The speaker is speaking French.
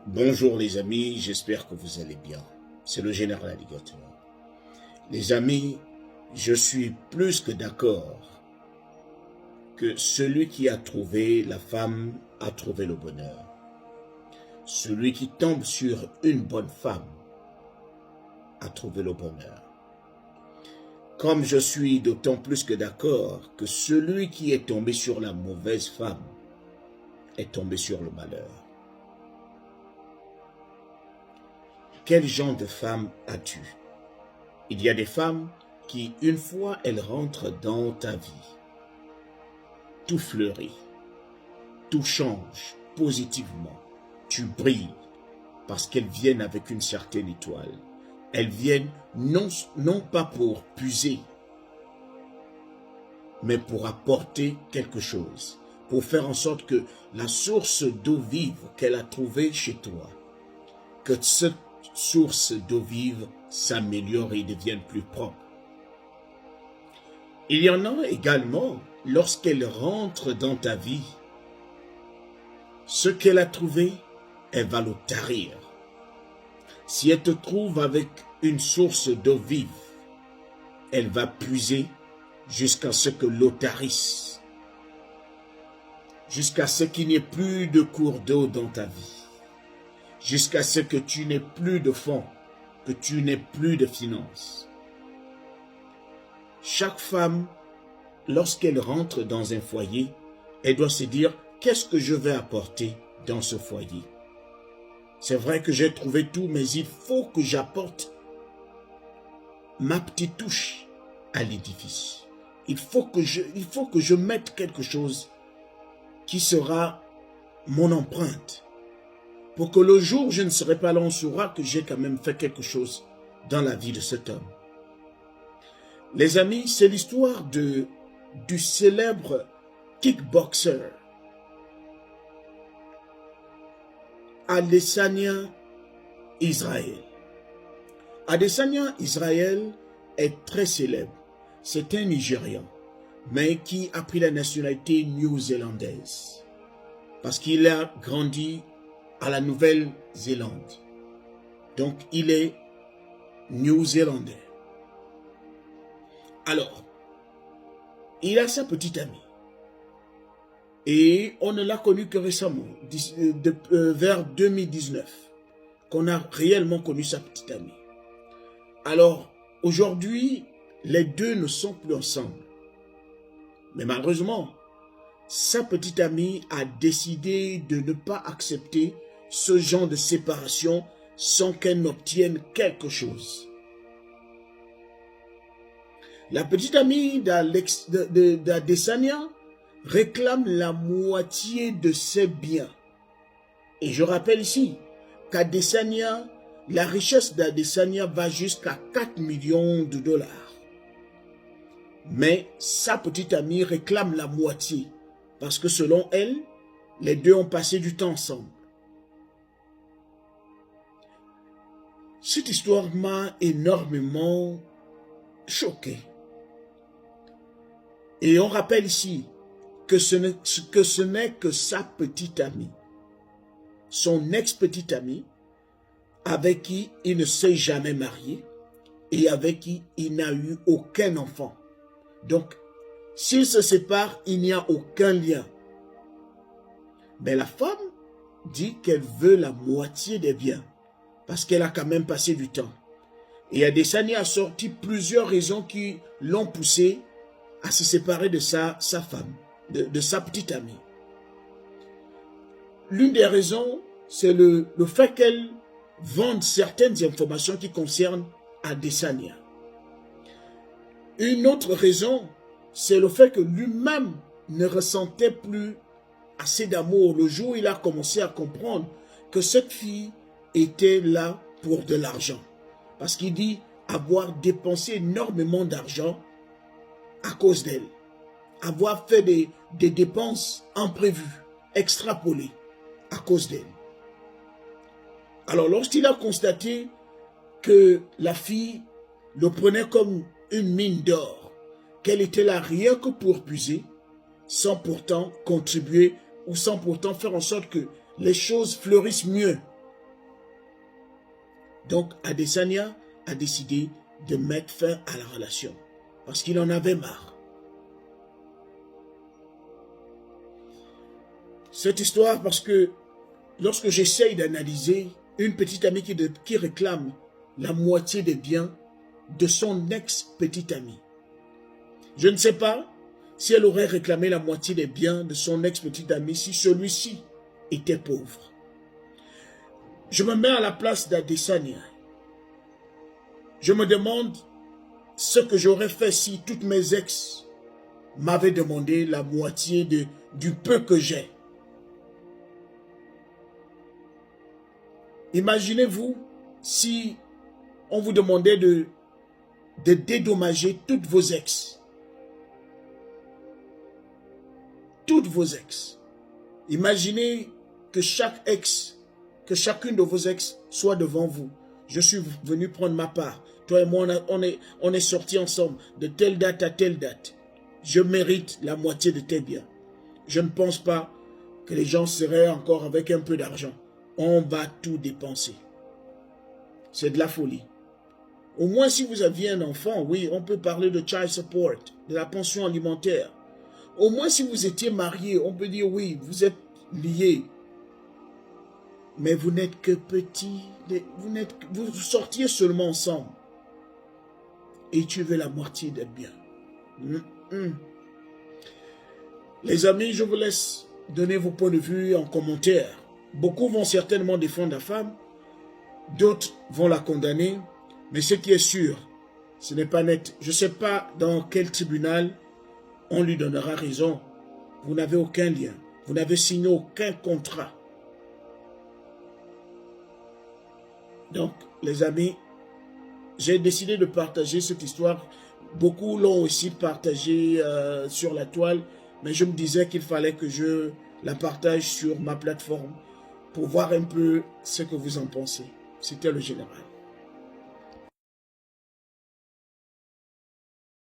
Bonjour les amis, j'espère que vous allez bien. C'est le général Alligator. Les amis, je suis plus que d'accord que celui qui a trouvé la femme a trouvé le bonheur. Celui qui tombe sur une bonne femme a trouvé le bonheur. Comme je suis d'autant plus que d'accord que celui qui est tombé sur la mauvaise femme est tombé sur le malheur. Quel genre de femme as-tu? Il y a des femmes qui, une fois elles rentrent dans ta vie, tout fleurit, tout change positivement. Tu brilles parce qu'elles viennent avec une certaine étoile. Elles viennent non pas pour puiser, mais pour apporter quelque chose, pour faire en sorte que la source d'eau vive qu'elle a trouvée chez toi, que cette source d'eau vive s'améliore et devienne plus propre. Il y en a également, lorsqu'elle rentre dans ta vie, ce qu'elle a trouvé, elle va le tarir. Si elle te trouve avec une source d'eau vive, elle va puiser jusqu'à ce que l'eau tarisse, jusqu'à ce qu'il n'y ait plus de cours d'eau dans ta vie, jusqu'à ce que tu n'aies plus de fonds, que tu n'aies plus de finances. Chaque femme, lorsqu'elle rentre dans un foyer, elle doit se dire, qu'est-ce que je vais apporter dans ce foyer? C'est vrai que j'ai trouvé tout, mais il faut que j'apporte ma petite touche à l'édifice. Il faut que je mette quelque chose qui sera mon empreinte. Pour que le jour où je ne serai pas là, on saura que j'ai quand même fait quelque chose dans la vie de cet homme. Les amis, c'est l'histoire du célèbre kickboxer Adesanya Israel. Adesanya Israel est très célèbre. C'est un Nigérian, mais qui a pris la nationalité néo-zélandaise. Parce qu'il a grandi à la Nouvelle-Zélande. Donc, il est néo-zélandais. Alors, il a sa petite amie. Et on ne l'a connu que récemment, vers 2019, qu'on a réellement connu sa petite amie. Alors, aujourd'hui, les deux ne sont plus ensemble. Mais malheureusement, sa petite amie a décidé de ne pas accepter ce genre de séparation sans qu'elle n'obtienne quelque chose. La petite amie d'Adesanya réclame la moitié de ses biens. Et je rappelle ici qu'Adesanya, la richesse d'Adesanya va jusqu'à 4 millions de dollars. Mais sa petite amie réclame la moitié. Parce que selon elle, les deux ont passé du temps ensemble. Cette histoire m'a énormément choqué. Et on rappelle ici que ce n'est que sa petite amie, son ex-petite amie, avec qui il ne s'est jamais marié et avec qui il n'a eu aucun enfant. Donc, s'ils se séparent, il n'y a aucun lien. Mais la femme dit qu'elle veut la moitié des biens, parce qu'elle a quand même passé du temps. Et Adesanya a sorti plusieurs raisons qui l'ont poussé à se séparer de sa femme, de sa petite amie. L'une des raisons, c'est le fait qu'elle vende certaines informations qui concernent Adesanya. Une autre raison, c'est le fait que lui-même ne ressentait plus assez d'amour le jour où il a commencé à comprendre que cette fille était là pour de l'argent. Parce qu'il dit avoir dépensé énormément d'argent à cause d'elle. Avoir fait des dépenses imprévues, extrapolées à cause d'elle. Alors lorsqu'il a constaté que la fille le prenait comme une mine d'or, qu'elle était là rien que pour puiser, sans pourtant contribuer ou sans pourtant faire en sorte que les choses fleurissent mieux Donc Adesanya a décidé de mettre fin à la relation parce qu'il en avait marre. Cette histoire, parce que lorsque j'essaye d'analyser une petite amie qui réclame la moitié des biens de son ex-petite amie, je ne sais pas si elle aurait réclamé la moitié des biens de son ex-petite amie si celui-ci était pauvre. Je me mets à la place d'Adesanya. Je me demande ce que j'aurais fait si toutes mes ex m'avaient demandé la moitié du peu que j'ai. Imaginez-vous si on vous demandait de dédommager toutes vos ex. Toutes vos ex. Imaginez que chacune de vos ex soit devant vous. Je suis venu prendre ma part. Toi et moi, on est sortis ensemble de telle date à telle date. Je mérite la moitié de tes biens. Je ne pense pas que les gens seraient encore avec un peu d'argent. On va tout dépenser. C'est de la folie. Au moins, si vous aviez un enfant, oui, on peut parler de child support, de la pension alimentaire. Au moins, si vous étiez marié, on peut dire oui, vous êtes liés. Mais vous n'êtes que petits. Vous sortiez seulement ensemble. Et tu veux la moitié des biens. Les amis, je vous laisse donner vos points de vue en commentaire. Beaucoup vont certainement défendre la femme. D'autres vont la condamner. Mais ce qui est sûr, ce n'est pas net. Je ne sais pas dans quel tribunal on lui donnera raison. Vous n'avez aucun lien. Vous n'avez signé aucun contrat. Donc, les amis, j'ai décidé de partager cette histoire. Beaucoup l'ont aussi partagée sur la toile. Mais je me disais qu'il fallait que je la partage sur ma plateforme pour voir un peu ce que vous en pensez. C'était le général.